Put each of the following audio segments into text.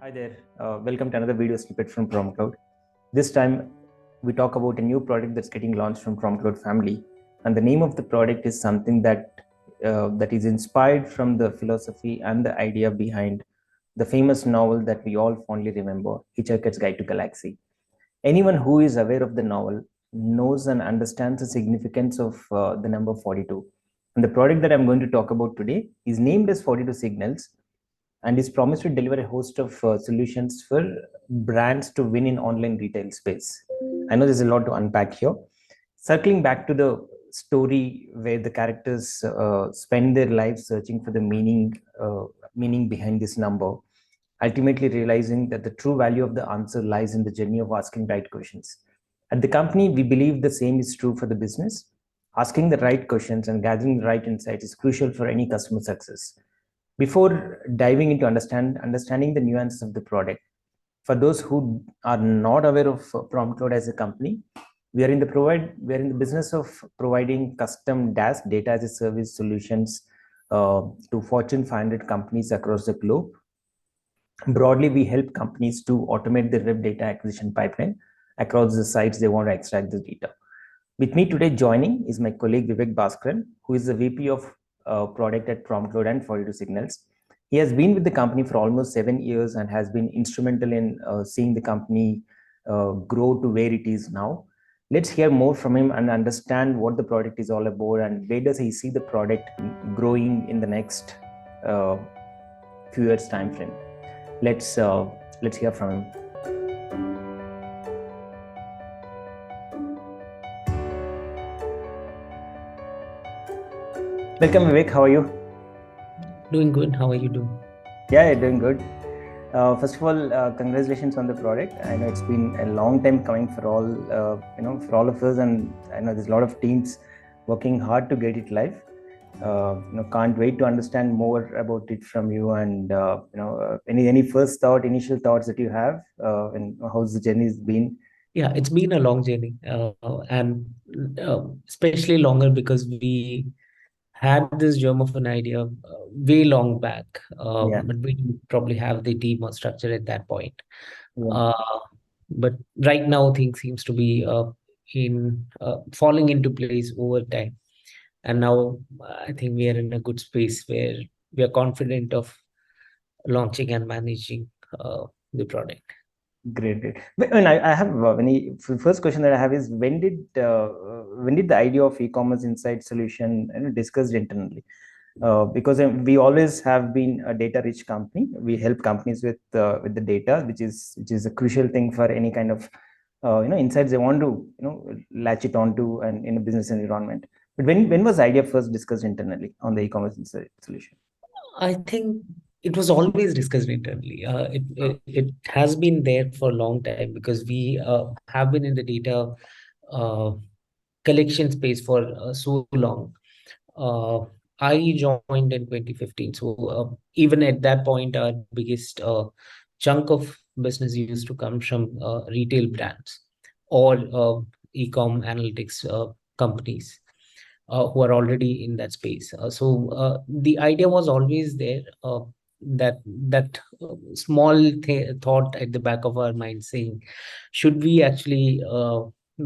Hi there. Welcome to another video snippet from PromCloud. This time we talk about a new product that's getting launched from PromCloud family, and the name of the product is something that is inspired from the philosophy and the idea behind the famous novel that we all fondly remember, Hitchhiker's Guide to Galaxy. Anyone who is aware of the novel knows and understands the significance of the number 42. And the product that I'm going to talk about today is named as 42 Signals and is promised to deliver a host of solutions for brands to win in online retail space. I know there's a lot to unpack here. Circling back to the story where the characters spend their lives searching for the meaning behind this number, ultimately realizing that the true value of the answer lies in the journey of asking right questions. At the company, we believe the same is true for the business. Asking the right questions and gathering the right insights is crucial for any customer success. Before diving into understanding the nuances of the product, for those who are not aware of PromCloud as a company, we are in the business of providing custom DaaS, data as a service solutions to Fortune 500 companies across the globe. Broadly, we help companies to automate their web data acquisition pipeline across the sites they want to extract the data. With me today joining is my colleague Vivek Bhaskaran, who is the VP of product at PromCloud and 42 Signals. He has been with the company for almost 7 years and has been instrumental in seeing the company grow to where it is now. Let's hear more from him and understand what the product is all about and where does he see the product growing in the next few years time frame. Let's hear from him. Welcome, Vivek. How are you? Doing good. How are you doing? Yeah, doing good. First of all, congratulations on the product. I know it's been a long time coming for all of us, and I know there's a lot of teams working hard to get it live. Can't wait to understand more about it from you. And any initial thoughts that you have, and how's the journey's been? Yeah, it's been a long journey, and especially longer because we had this germ of an idea way long back, Yeah, but we didn't probably have the team or structure at that point. yeah, But right now, things seems to be in falling into place over time, and now I think we are in a good space where we are confident of launching and managing the product. great. When I have first question that I have is when did the idea of e-commerce insight solution discussed internally? Because we always have been a data rich company. We help companies with the data, which is a crucial thing for any kind of insights they want to latch it onto and in a business environment. But when was the idea first discussed internally on the e-commerce insight solution? I think it was always discussed internally. It has been there for a long time because we have been in the data uh, collection space for so long. Uh, I joined in 2015, so even at that point, our biggest chunk of business used to come from retail brands or e-com analytics companies who are already in that space. So the idea was always there, that small thought at the back of our mind saying, should we actually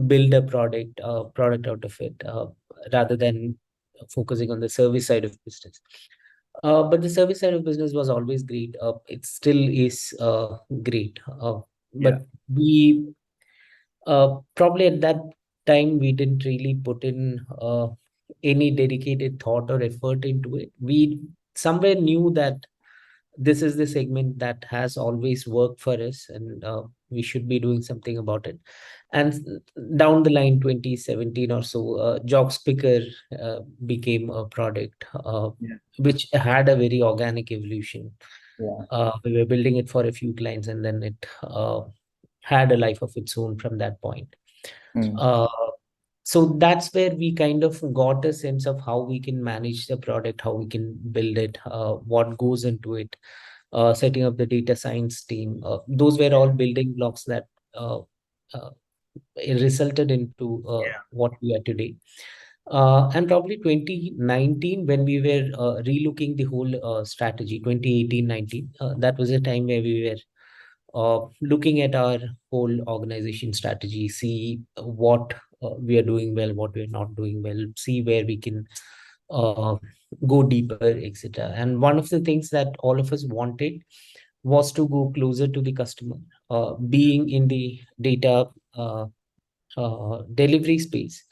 build a product out of it rather than focusing on the service side of business. But the service side of business was always great. It still is great. Yeah, But we probably at that time we didn't really put in any dedicated thought or effort into it. We somewhere knew that this is the segment that has always worked for us, and we should be doing something about it. And down the line, 2017 or so, Jobs Picker became a product yeah, which had a very organic evolution. yeah. We were building it for a few clients, and then it had a life of its own from that point. Mm. Uh, so that's where we kind of got a sense of how we can manage the product, how we can build it, what goes into it, setting up the data science team. Those were all building blocks that uh, it resulted into what we are today. And probably 2019, when we were relooking the whole strategy, 2018-19, that was a time where we were looking at our whole organization strategy, see what we are doing well, what we are not doing well, see where we can uh, go deeper, etc. And one of the things that all of us wanted was to go closer to the customer, being in the data delivery space.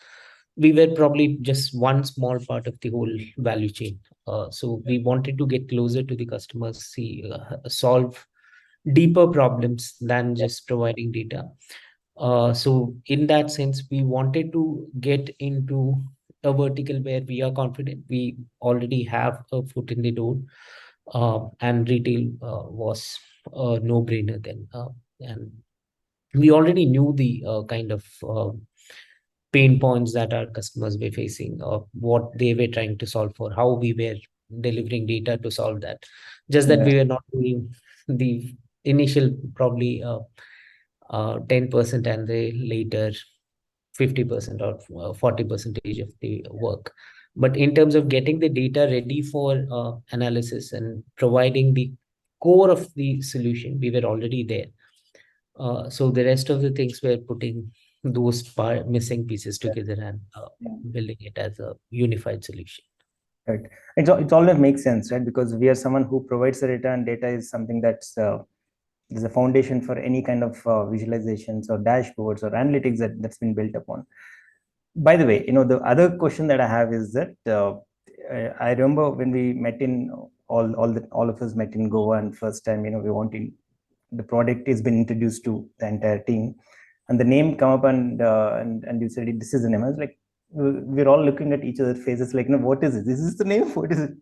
We were probably just one small part of the whole value chain. So we wanted to get closer to the customers, see, solve deeper problems than just providing data. So in that sense, we wanted to get into a vertical where we are confident we already have a foot in the door, and retail was a no-brainer then. And we already knew the kind of pain points that our customers were facing, or what they were trying to solve for, how we were delivering data to solve that. Just that Yeah. we were not doing the initial probably 10% and the later 50% or 40% of the work. But in terms of getting the data ready for analysis and providing the core of the solution, we were already there. So the rest of the things we're putting those missing pieces together and Yeah. building it as a unified solution. Right. It's always makes sense, right? Because we are someone who provides the data, and data is something that's is a foundation for any kind of visualizations or dashboards or analytics that's been built upon. By the way, the other question that I have is that I remember when we met in all of us met in Goa, and first time, we wanted the product has been introduced to the entire team, and the name come up, and you said this is the name. I was like, we're all looking at each other's faces like, what is it? This is the name. What is it?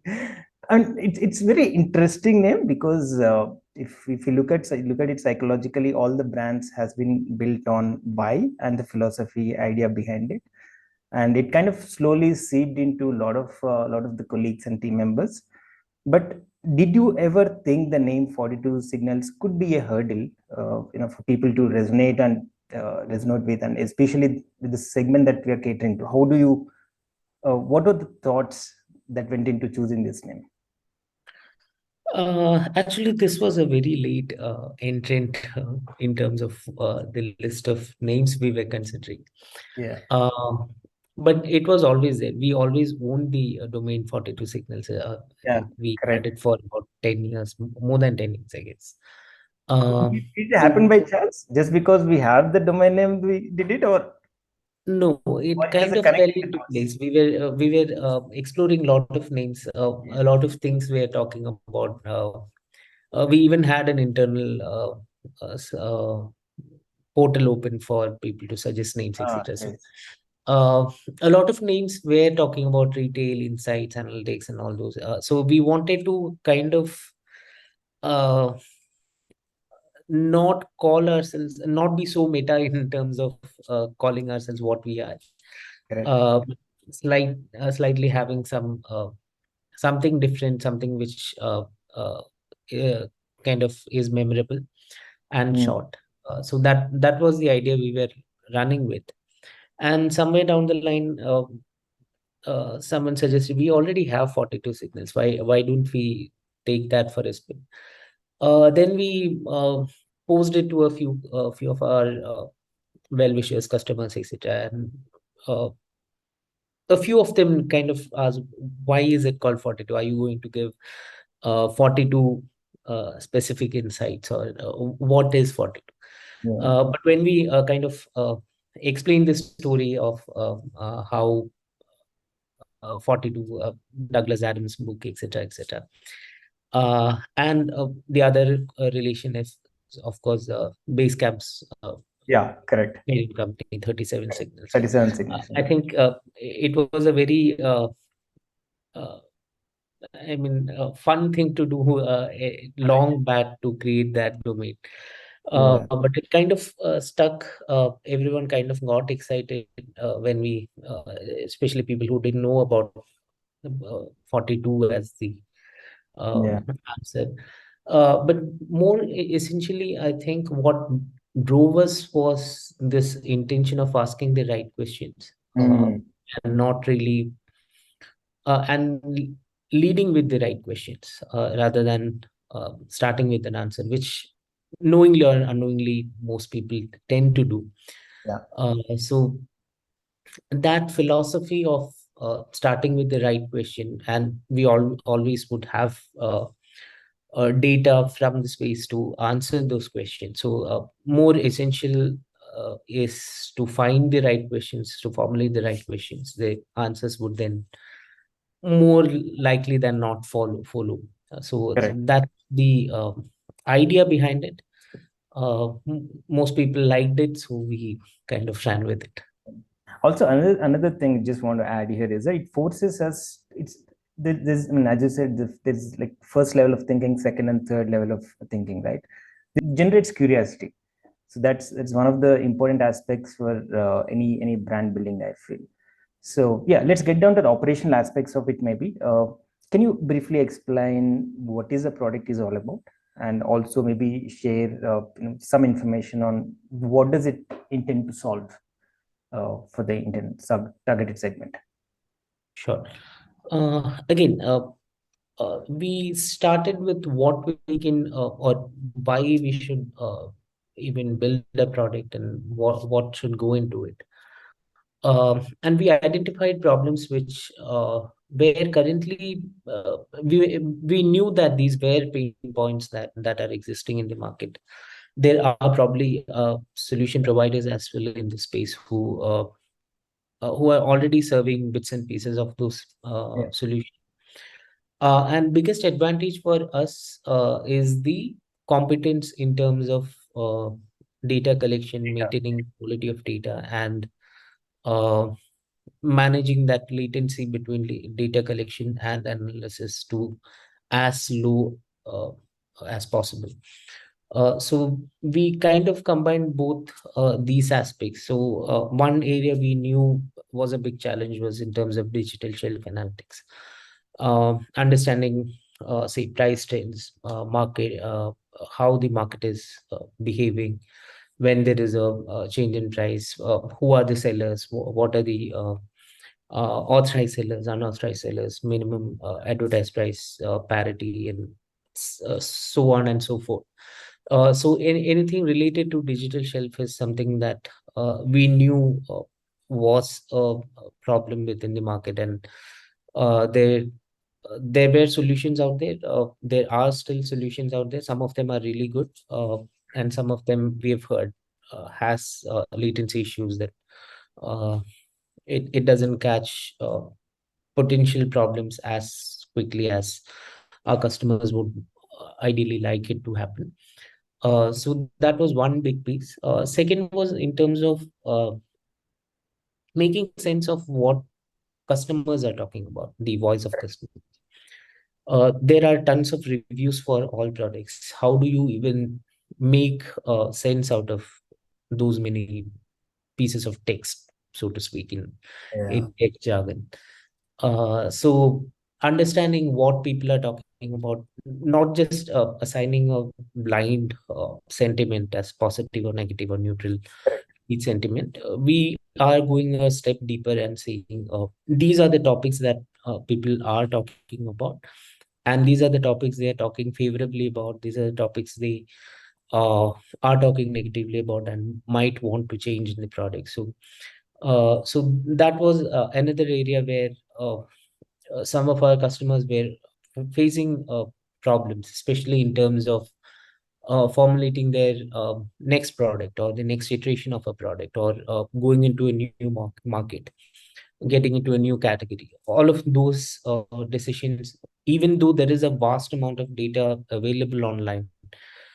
And it's very interesting name, because if you look at it psychologically, all the brands has been built on why and the philosophy idea behind it, and it kind of slowly seeped into a lot of the colleagues and team members. But did you ever think the name 42 Signals could be a hurdle, for people to resonate with, and especially with the segment that we are catering to? What are the thoughts that went into choosing this name? Actually, this was a very late entrant in terms of the list of names we were considering. Yeah, Uh, but it was always there. We always owned the domain 42 Signals. I yeah, think we had correct. it for about 10 years, more than 10 years, I guess. Did it happen So by chance? Just because we have the domain name, we did it, no, or it it is kind a of fell connecting the into dots? place. We were exploring a lot of names, Yeah. a lot of things we are talking about. We even had an internal portal open for people to suggest names, Ah, etc. So yes. uh, a lot of names were talking about retail insights, analytics, and all those. So we wanted to kind of uh, not call ourselves, not be so meta in terms of calling ourselves what we are. Correct. Uh, slightly having some something different, something which uh, kind of is memorable and Hmm. short. So that was the idea we were running with. And somewhere down the line, someone suggested we already have 42 Signals. Why don't we take that for a spin? Then we posed it to a few of our well wishers, customers, etc. And uh, a few of them kind of asked, why is it called 42? Are you going to give 42 specific insights, or what is 42? Yeah. But when we kind of explain the story of how 42, Douglas Adams' book, etc., etc. And the other relation is, of course, Basecamp's Yeah, correct. parent company, 37 Signals. 37 Signals. I think it was a very uh, fun thing to do long back to create that domain. Yeah. But it kind of stuck. Everyone kind of got excited when especially people who didn't know about 42 as the Yeah. answer. But more essentially, I think what drove us was this intention of asking the right questions, Hmm. and not really and leading with the right questions, rather than starting with an answer, which knowingly or unknowingly most people tend to do. Yeah. So that philosophy of starting with the right question, and we all always would have data from the space to answer those questions. So more essential is to find the right questions, to formulate the right questions. The answers would then more likely than not follow. So Correct. that's the idea behind it. Most people liked it, so we kind of ran with it. Also, another thing just want to add here is that it forces us. There's, I mean, as you said, there's like first level of thinking, second and third level of thinking, right? It generates curiosity. So that's one of the important aspects for any brand building, I feel. So yeah, let's get down to the operational aspects of it. Maybe can you briefly explain what is the product is all about, and also maybe share some information on what does it intend to solve for the Indian sub targeted segment. Sure. Again, we started with what we can or why we should even build a product and what should go into it. And we identified problems which were currently we knew that these were pain points that are existing in the market. There are probably solution providers as well in the space who are already serving bits and pieces of those Yeah. solutions. And biggest advantage for us is the competence in terms of data collection, Data. maintaining quality of data, and uh, managing that latency between data collection and analysis to as low uh, as possible. So we kind of combined both these aspects. So one area we knew was a big challenge was in terms of digital shelf analytics, understanding, say, price trends, market, how the market is behaving when there is a change in price, who are the sellers, what are the authorized sellers, unauthorized sellers, minimum advertised price, parity, and so on and so forth. So anything related to digital shelf is something that we knew was a problem within the market, and there were solutions out there. There are still solutions out there. Some of them are really good, and some of them we have heard has latency issues that uh, it doesn't catch potential problems as quickly as our customers would ideally like it to happen. So that was one big piece. Second was in terms of making sense of what customers are talking about, the voice of customers. There are tons of reviews for all products. How do you even make sense out of those many pieces of text, so to speak, Yeah. in tech jargon? So understanding what people are talking about, not just assigning a blind sentiment as positive or negative or neutral each sentiment. We are going a step deeper and saying these are the topics that people are talking about, and these are the topics they are talking favorably about. These are the topics they uh, are talking negatively about and might want to change in the product. So that was another area where some of our customers were facing problems, especially in terms of formulating their next product or the next iteration of a product, or going into a new market, getting into a new category. All of those decisions, even though there is a vast amount of data available online,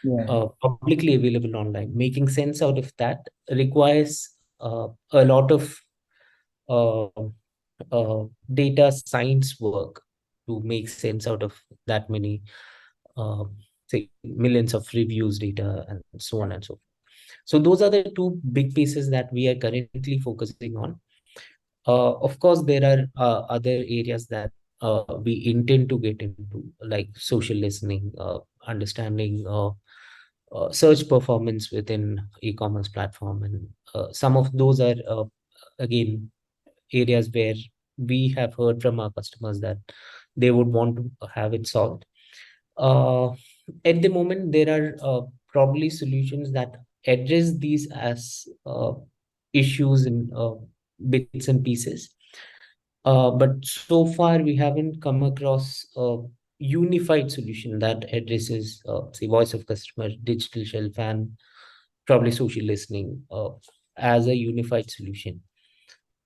Yeah. publicly available online, making sense out of that requires a lot of uh, data science work to make sense out of that many, uh, say, millions of reviews data and so on and so forth. So those are the two big pieces that we are currently focusing on. Of course, there are other areas that we intend to get into, like social listening, understanding search performance within e-commerce platform, and some of those are again areas where we have heard from our customers that they would want to have it solved. Uh, at the moment, there are probably solutions that address these as issues in bits and pieces. But so far, we haven't come across a unified solution that addresses, say, voice of customer, digital shelf, and probably social listening as a unified solution.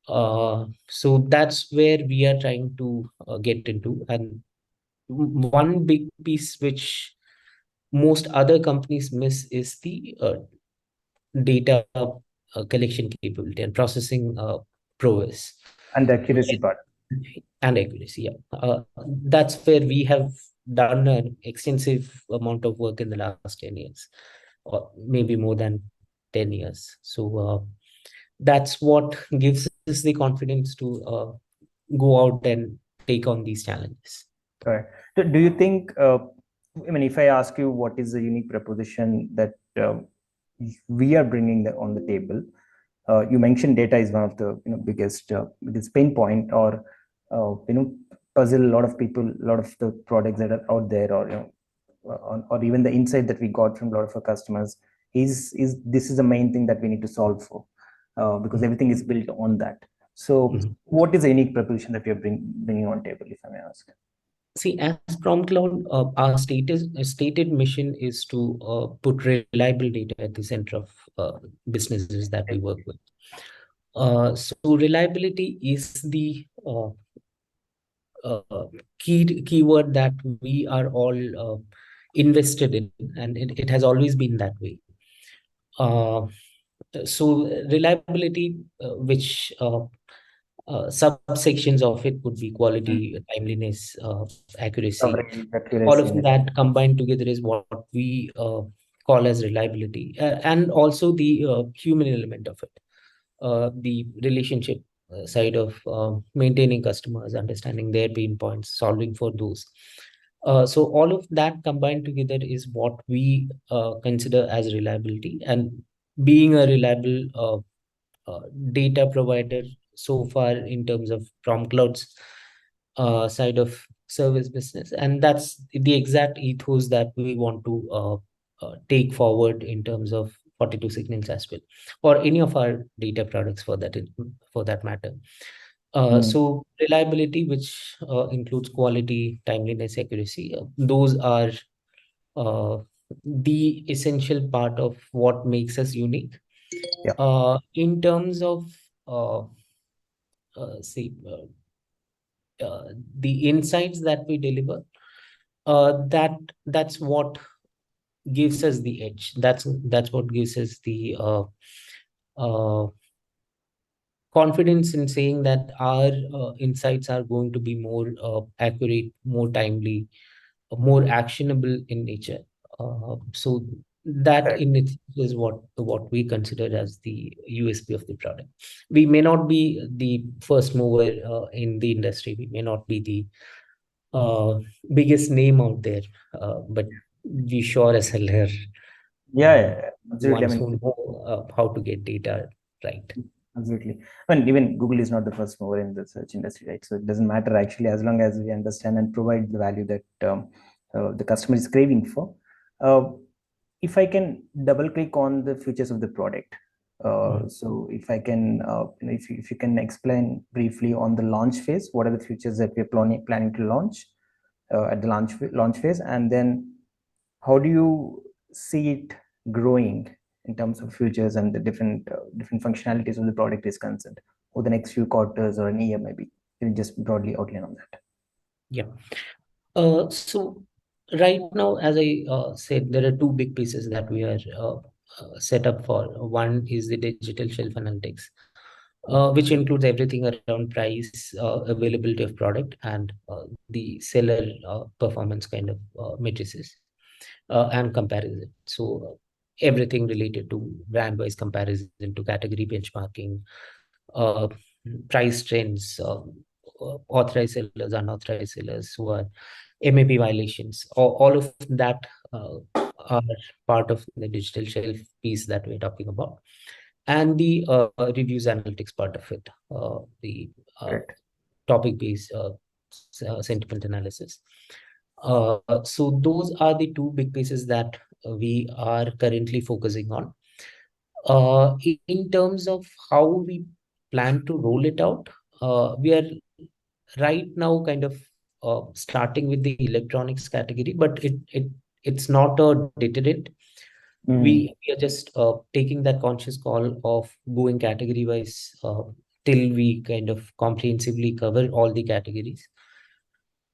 So that's where we are trying to get into. And one big piece which most other companies miss is the data collection capability and processing prowess. And the accuracy part. And accuracy, yeah. That's where we have done an extensive amount of work in the last 10 years, or maybe more than 10 years. So that's what gives us the confidence to go out and take on these challenges. Correct. Do you think, I mean, if I ask you what is the unique proposition that we are bringing on the table, you mentioned data is one of the biggest pain point, or puzzle a lot of people, a lot of the products that are out there, or or even the insight that we got from a lot of our customers is this is the main thing that we need to solve for, because everything is built on that. So what is the unique proposition that we are bringing on table, if I may ask? See, as PromCloud, our stated mission is to put reliable data at the center of businesses that we work with. So reliability is the keyword that we are all invested in, and it has always been that way. So reliability, which subsections of it would be quality, timeliness, accuracy. Coverage, accuracy, All of that combined together is what we call as reliability, and also the human element of it, the relationship side of maintaining customers, understanding their pain points, solving for those. So all of that combined together is what we consider as reliability. And being a reliable data provider so far in terms of PromCloud's side of service business, and that's the exact ethos that we want to take forward in terms of 42Signals as well, or any of our data products for that matter. So reliability, which includes quality, timeliness, accuracy, those are the essential part of what makes us unique. Yeah. In terms of see the insights that we deliver, that's what gives us the edge. That's what gives us the confidence in saying that our insights are going to be more accurate, more timely, more actionable in nature. So that Correct. in itself is what we consider as the USP of the product. We may not be the first mover in the industry. We may not be the biggest name out there, but we sure as hell are Yeah, absolutely. I ones mean, who know how to get data right. absolutely. I mean, even Google is not the first mover in the search industry, right? So it doesn't matter actually, as long as we understand and provide the value that the customer is craving for. If I can double click on the features of the product, so if I can, if you can explain briefly on the launch phase, what are the features that we're planning to launch at the launch phase, and then how do you see it growing in terms of features and the different functionalities of the product is concerned over the next few quarters or an year, maybe? Can you just broadly outline on that? Yeah. So right now, as I said, there are two big pieces that we are set up for. One is the digital shelf analytics, which includes everything around price, availability of product, and the seller performance kind of matrices and comparison. So everything related to brand-wise comparison, to category benchmarking, uh, price trends, authorized sellers, unauthorized sellers who are MAP violations. All of that are part of the digital shelf piece that we're talking about, and the reviews analytics part of it, the Correct. topic-based sentiment analysis. So those are the two big pieces that we are currently focusing on. In terms of how we plan to roll it out, we are right now kind of starting with the electronics category, but it's not a deterrent. We are just taking that conscious call of going category wise till we kind of comprehensively cover all the categories.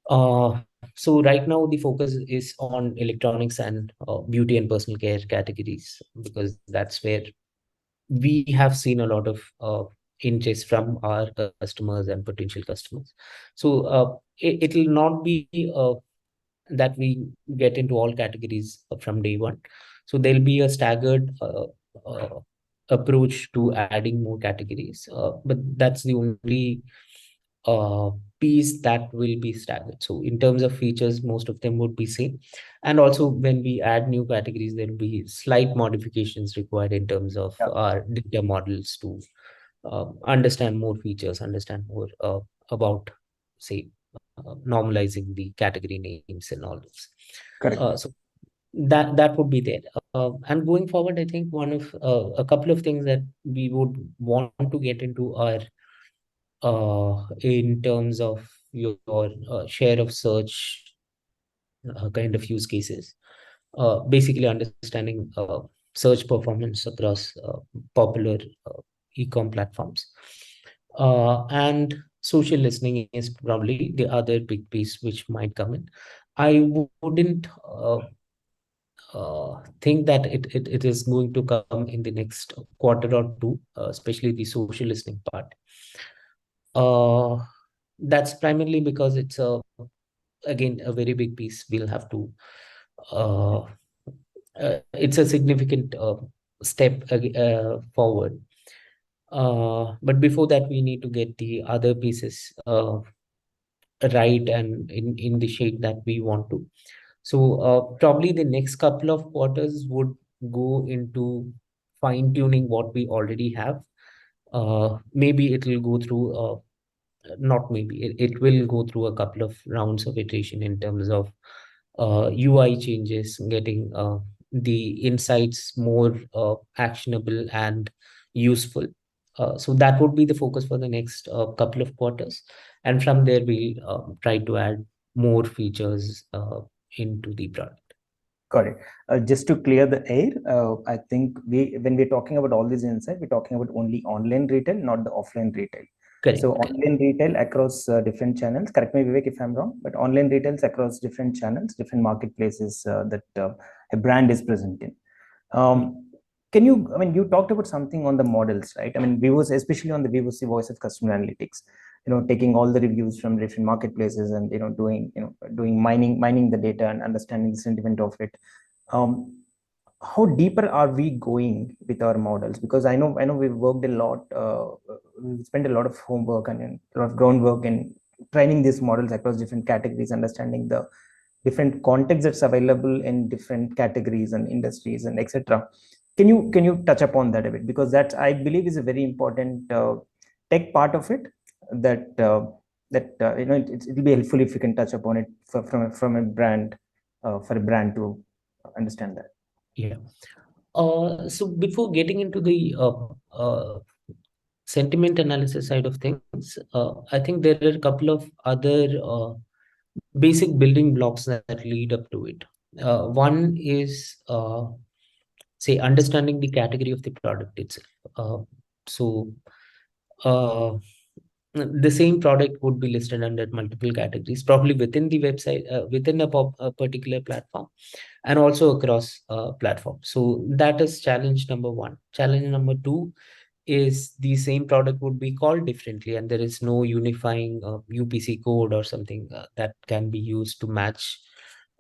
So right now the focus is on electronics and beauty and personal care categories, because that's where we have seen a lot of interest from our customers and potential customers. So it'll not be that we get into all categories from day one. So there'll be a staggered uh, approach to adding more categories, but that's the only uh, piece that will be staggered. So in terms of features, most of them would be same. And also when we add new categories, there will be slight modifications required in terms of Yeah, our data models to understand more features, understand more about, say, normalizing the category names and all this. correct. So that would be there. And going forward, I think one of a couple of things that we would want to get into are in terms of your share of search kind of use cases. Basically understanding search performance across popular e-com platforms. And social listening is probably the other big piece which might come in. I wouldn't think that it is going to come in the next quarter or two, especially the social listening part. Uh, that's primarily because it's again a very big piece. We'll have to uh, it's a significant step forward. But before that, we need to get the other pieces right and in the shape that we want to. So probably the next couple of quarters would go into fine tuning what we already have. Maybe it will go through not maybe it will go through a couple of rounds of iteration in terms of UI changes, getting the insights more actionable and useful. So that would be the focus for the next couple of quarters, and from there we'll try to add more features into the product. Got it. Just to clear the air, I think when we're talking about all these insights, we're talking about only online retail, not the offline retail. So Correct. online retail across different channels. Correct me, Vivek, if I'm wrong, but online retails across different channels, different marketplaces that a brand is present in. Can you, I mean, you talked about something on the models, right? I mean, Vivo's, especially on the Vivo's voice of customer analytics, taking all the reviews from different marketplaces and, doing mining the data and understanding the sentiment of it. Um, how deeper are we going with our models? Because I know we've worked a lot, we've spent a lot of homework and a lot of groundwork in training these models across different categories, understanding the different context that's available in different categories and industries and etc. Can you touch upon that a bit, because that I believe is a very important tech part of it that it'll be helpful if you can touch upon it from a brand, for a brand to understand that. Yeah. So before getting into the sentiment analysis side of things, I think there are a couple of other basic building blocks that lead up to it. One is, say, understanding the category of the product itself. So, uh, the same product would be listed under multiple categories, probably within the website, within a particular platform, and also across platforms. So that is challenge number one. Challenge number two is the same product would be called differently, and there is no unifying UPC code or something that can be used to match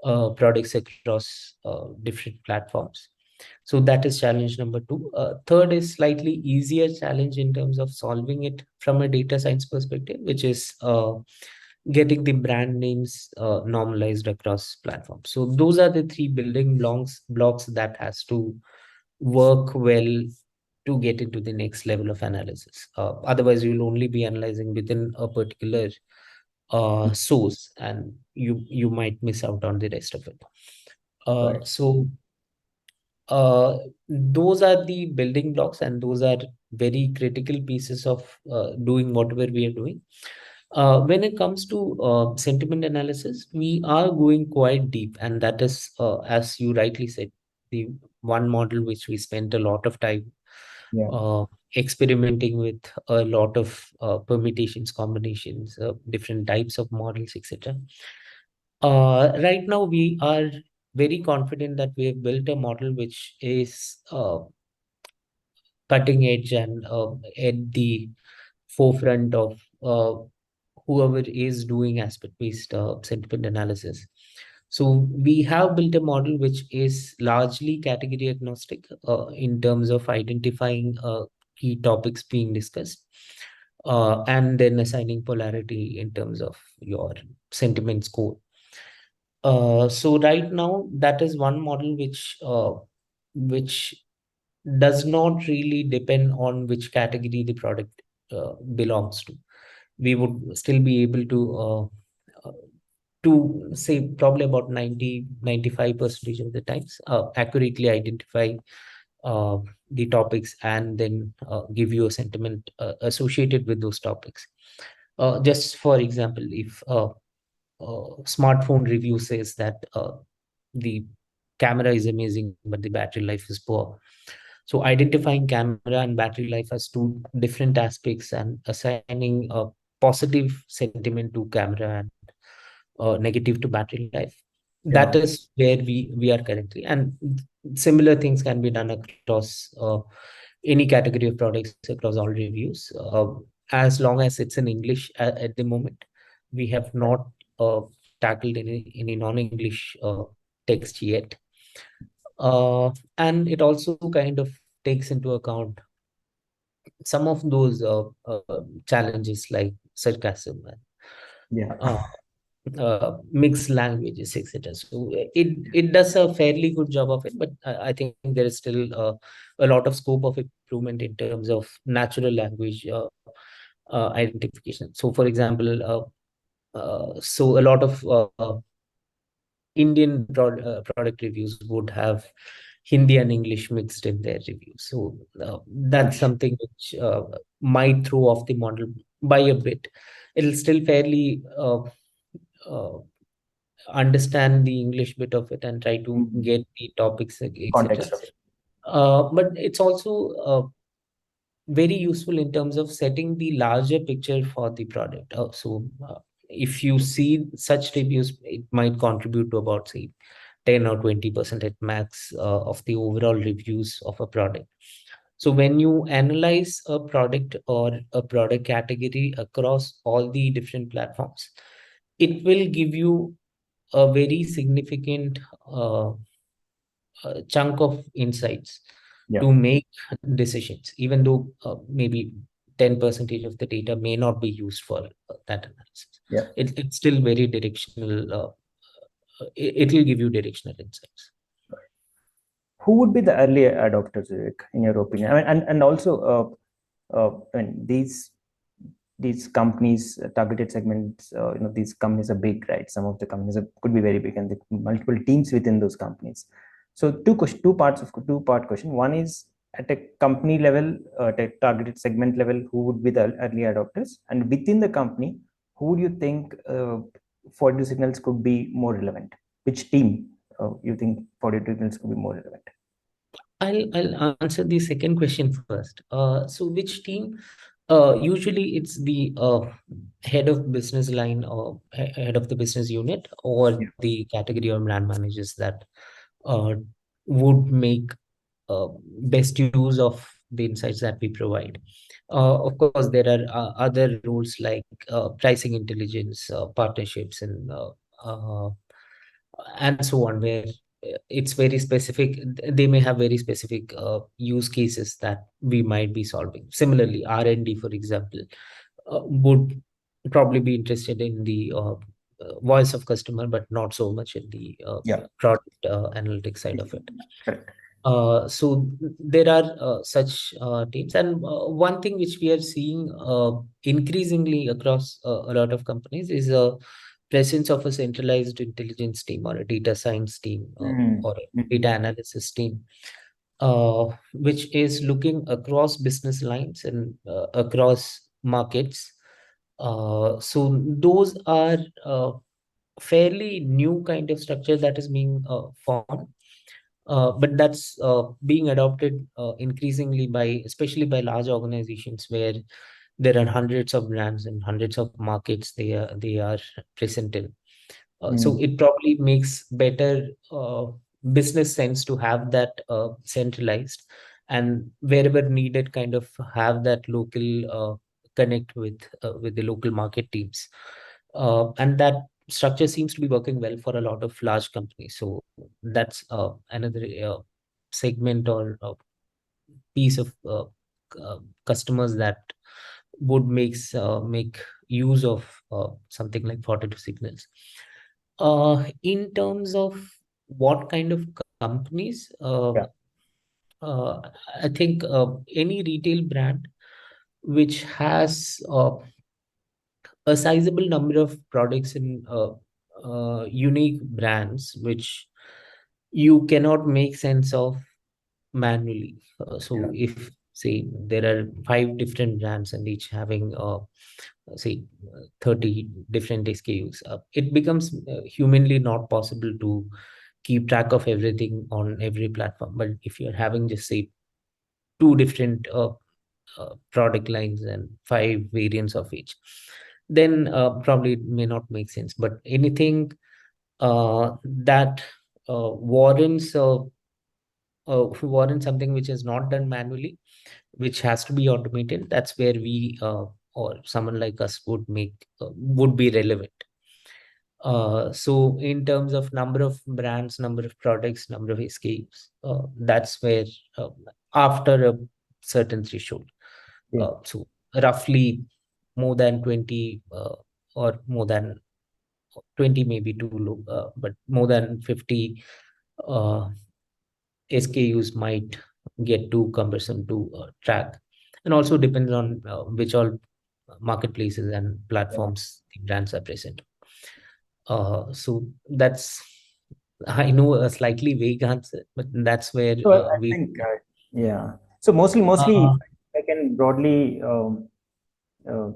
products across different platforms. So that is challenge number two. Third is slightly easier challenge in terms of solving it from a data science perspective, which is getting the brand names normalized across platforms. So those are the three building blocks that has to work well to get into the next level of analysis. Otherwise, you'll only be analyzing within a particular source, and you might miss out on the rest of it. Correct. So those are the building blocks, and those are very critical pieces of doing whatever we are doing. When it comes to sentiment analysis, we are going quite deep, and that is, as you rightly said, the one model which we spent a lot of time Yeah. uh, experimenting with a lot of permutations, combinations, different types of models, etc. Right now, we are very confident that we have built a model which is cutting edge and at the forefront of whoever is doing aspect-based sentiment analysis. So we have built a model which is largely category agnostic in terms of identifying key topics being discussed, and then assigning polarity in terms of your sentiment score. So right now, that is one model which does not really depend on which category the product belongs to. We would still be able to say probably about 90-95% of the times accurately identify uh, the topics and then give you a sentiment associated with those topics. Just for example, if smartphone review says that the camera is amazing, but the battery life is poor. So identifying camera and battery life as two different aspects and assigning a positive sentiment to camera and negative to battery life. That Yeah. is where we are currently, and similar things can be done across any category of products across all reviews, as long as it's in English at the moment. We have not uh, tackled any non-English text yet, and it also kind of takes into account some of those challenges like sarcasm and Yeah. uh, mixed languages, etc. So it does a fairly good job of it, but I think there is still a lot of scope of improvement in terms of natural language identification. So, for example, so a lot of Indian product reviews would have Hindi and English mixed in their reviews. So that's something which might throw off the model by a bit. It'll still fairly uh, understand the English bit of it and try to Mhm. get the topics, etc. Context of it. But it's also very useful in terms of setting the larger picture for the product. If you see such reviews, it might contribute to about, say, 10 or 20% at max of the overall reviews of a product. So when you analyze a product or a product category across all the different platforms, it will give you a very significant chunk of insights Yeah. to make decisions, even though maybe 10% of the data may not be used for that analysis. Yeah. It's still very directional. It will give you directional insights. Who would be the early adopters, Vivek, in your opinion? I mean, and also, I mean, these companies, targeted segments, these companies are big, right? Some of the companies could be very big, and the multiple teams within those companies. So two-part question. One is at a company level, at a targeted segment level, who would be the early adopters, and within the company, who do you think 42 signals could be more relevant? Which team you think 42 signals could be more relevant? I'll answer the second question first. So which team? Usually it's the head of business line or head of the business unit or Yeah. the category or brand managers that uh, would make uh, best use of the insights that we provide. Of course, there are other roles like pricing intelligence, partnerships, and so on, where it's very specific. They may have very specific use cases that we might be solving. Similarly, R&D, for example, would probably be interested in the voice of customer, but not so much in the Yeah. product analytics side of it. Correct. So there are such teams, and one thing which we are seeing increasingly across a lot of companies is presence of a centralized intelligence team or a data science team or a data analysis team, which is looking across business lines and across markets. So those are fairly new kind of structure that is being formed. But that's being adopted increasingly by, especially by large organizations where there are hundreds of brands and hundreds of markets they are present in. So it probably makes better business sense to have that centralized, and wherever needed, kind of have that local connect with the local market teams, and that structure seems to be working well for a lot of large companies. So that's another segment or piece of customers that would make use of something like 42Signals. In terms of what kind of companies, Yeah. I think any retail brand which has a sizable number of products in unique brands which you cannot make sense of manually. So if say there are 5 different brands and each having say 30 different SKUs, it becomes humanly not possible to keep track of everything on every platform. But if you're having just say 2 different product lines and 5 variants of each, then probably it may not make sense. But anything that warrants something which is not done manually, which has to be automated, that's where we or someone like us would be relevant. So in terms of number of brands, number of products, number of SKUs, that's where after a certain threshold, so roughly more than 20 or more than 20 may be too low, but more than 50 SKUs might get too cumbersome to track, and also depends on which all marketplaces and platforms the brands are present. So that's, I know, a slightly vague answer, but that's where So I think, yeah. So mostly, uh, I can uh,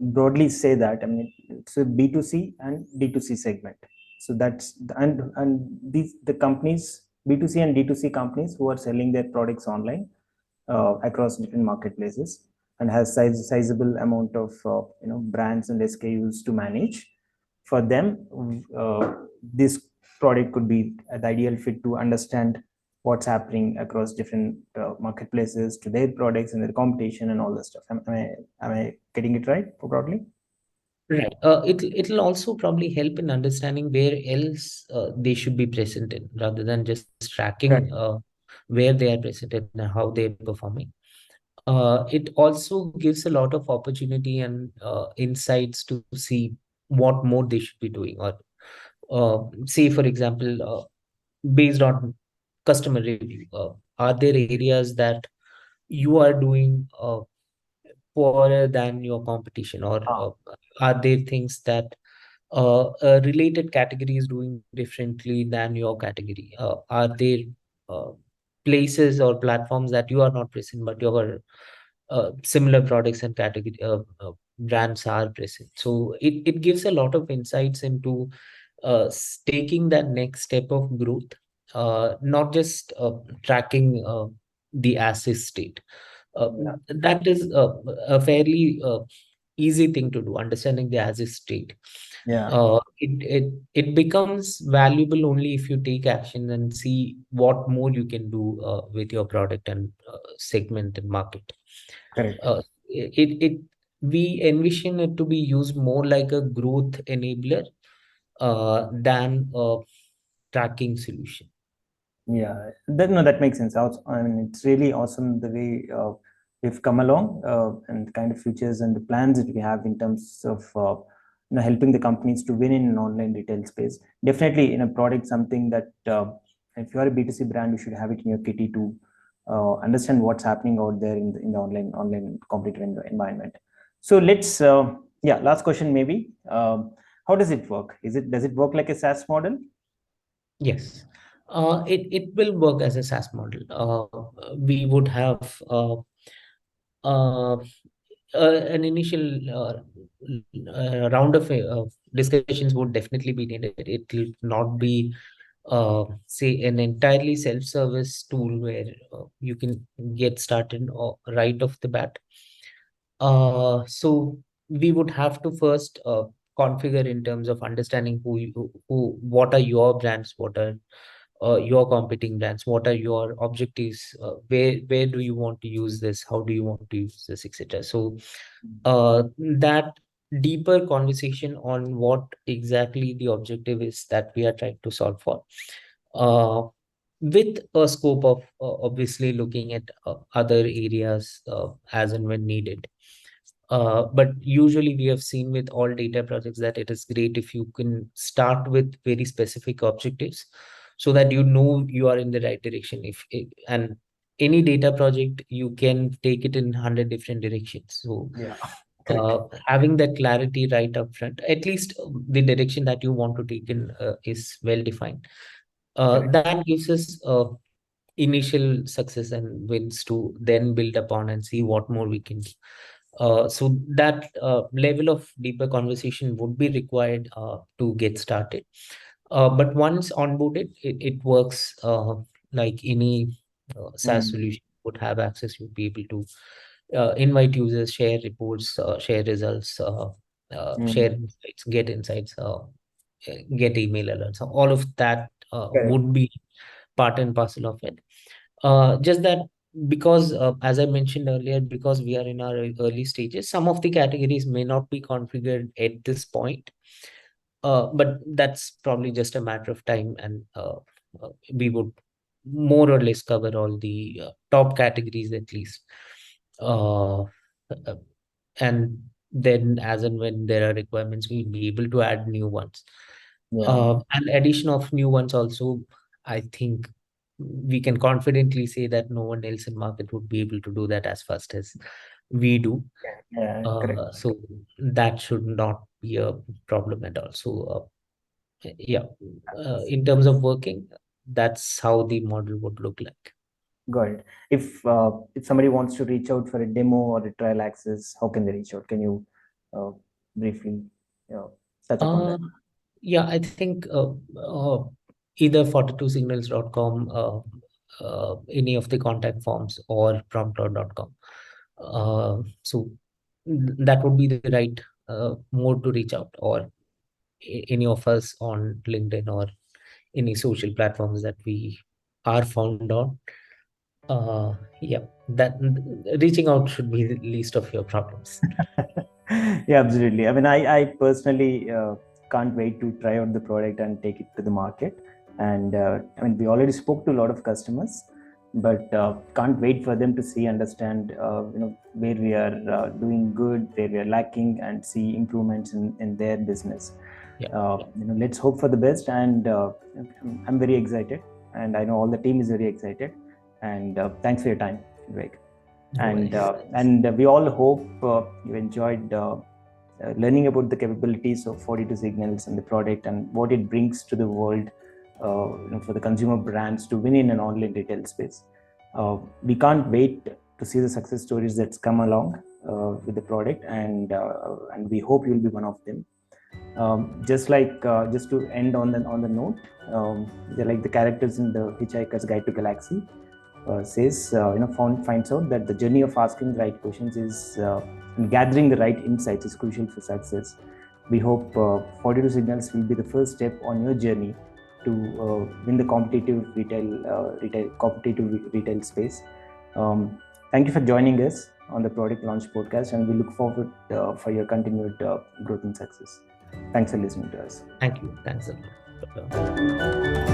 broadly say that, I mean, it's a B2C and D2C segment. So that's, and these, the companies, B2C and D2C companies who are selling their products online across different marketplaces and has sizable amount of brands and SKUs to manage. For them, this product could be the ideal fit to understand what's happening across different marketplaces to their products and their competition and all this stuff. Am I getting it right broadly? right. It'll also probably help in understanding where else they should be present in, rather than just Right. tracking where they are present and how they're performing. It also gives a lot of opportunity and insights to see what more they should be doing, or say, for example, based on customer review, are there areas that you are doing poorer than your competition, or Ah, are there things that a related category is doing differently than your category? Are there uh, places or platforms that you are not present, but your similar products and category brands are present? So it gives a lot of insights into taking that next step of growth, not just tracking the asset state. Uh, yeah, that is a fairly easy thing to do, understanding the as is state. yeah, It becomes valuable only if you take action and see what more you can do with your product and segment and market. correct. It we envision it to be used more like a growth enabler than a tracking solution. Yeah, that, no, that makes sense. I mean, it's really awesome the way we've come along and the kind of features and the plans that we have in terms of helping the companies to win in an online retail space. Definitely, in a product, something that if you are a B2C brand, you should have it in your kitty to understand what's happening out there in the online competitive environment. So let's, yeah, last question maybe. How does it work? Does it work like a SaaS model? Yes. It will work as a SaaS model. We would have uh, an initial round of discussions would definitely be needed. It will not be, say, an entirely self-service tool where you can get started right off the bat. So we would have to first configure in terms of understanding what are your brands, what are your competing brands, what are your objectives, where do you want to use this, how do you want to use this, etc. So that deeper conversation on what exactly the objective is that we are trying to solve for, uh, with a scope of obviously looking at other areas as and when needed. But usually we have seen with all data projects that it is great if you can start with very specific objectives so that you know you are in the right direction. And any data project, you can take it in 100 different directions. So Yeah, correct. having that clarity right up front, at least the direction that you want to take in is well defined. Correct. That gives us initial success and wins to then build upon and see what more we can do. So that level of deeper conversation would be required to get started. But once onboarded, it works like any SaaS Mm, solution would have access. You'd be able to invite users, share reports, share results, share mm, insights, get email alerts. So all of that correct. would be part and parcel of it. Just that because, as I mentioned earlier, because we are in our early stages, some of the categories may not be configured at this point. But that's probably just a matter of time, and we would more or less cover all the top categories at least. Uh, uh, and then as and when there are requirements, we'll be able to add new ones. Yeah. And addition of new ones also, I think we can confidently say that no one else in market would be able to do that as fast as we do. Yeah, correct. So that should not be a problem at all. So yeah, in terms of working, that's how the model would look like. Got it. If somebody wants to reach out for a demo or a trial access, how can they reach out? Can you uh, briefly uh, touch upon Uh, that? yeah, I think either 42signals.com, any of the contact forms, or promptcloud.com. So that would be the right mode to reach out, or any of us on LinkedIn or any social platforms that we are found on. Yeah, that reaching out should be the least of your problems. Yeah, absolutely. I mean, I personally can't wait to try out the product and take it to the market. And I mean, we already spoke to a lot of customers, but can't wait for them to see, understand, where we are doing good, where we are lacking, and see improvements in their business. Yeah, Let's hope for the best. And I'm very excited, and I know all the team is very excited. And thanks for your time, Vivek. no worries. And we all hope you enjoyed learning about the capabilities of 42 Signals and the product and what it brings to the world, for the consumer brands to win in an online retail space. We can't wait to see the success stories that's come along with the product, and we hope you'll be one of them. Just to end on the note, they're like the characters in the Hitchhiker's Guide to Galaxy. Says, finds out that the journey of asking the right questions is and gathering the right insights is crucial for success. We hope 42 Signals will be the first step on your journey to win the competitive retail space. Thank you for joining us on the Product Launch Podcast, and we look forward for your continued growth and success. Thanks for listening to us. Thank you. Thanks a lot.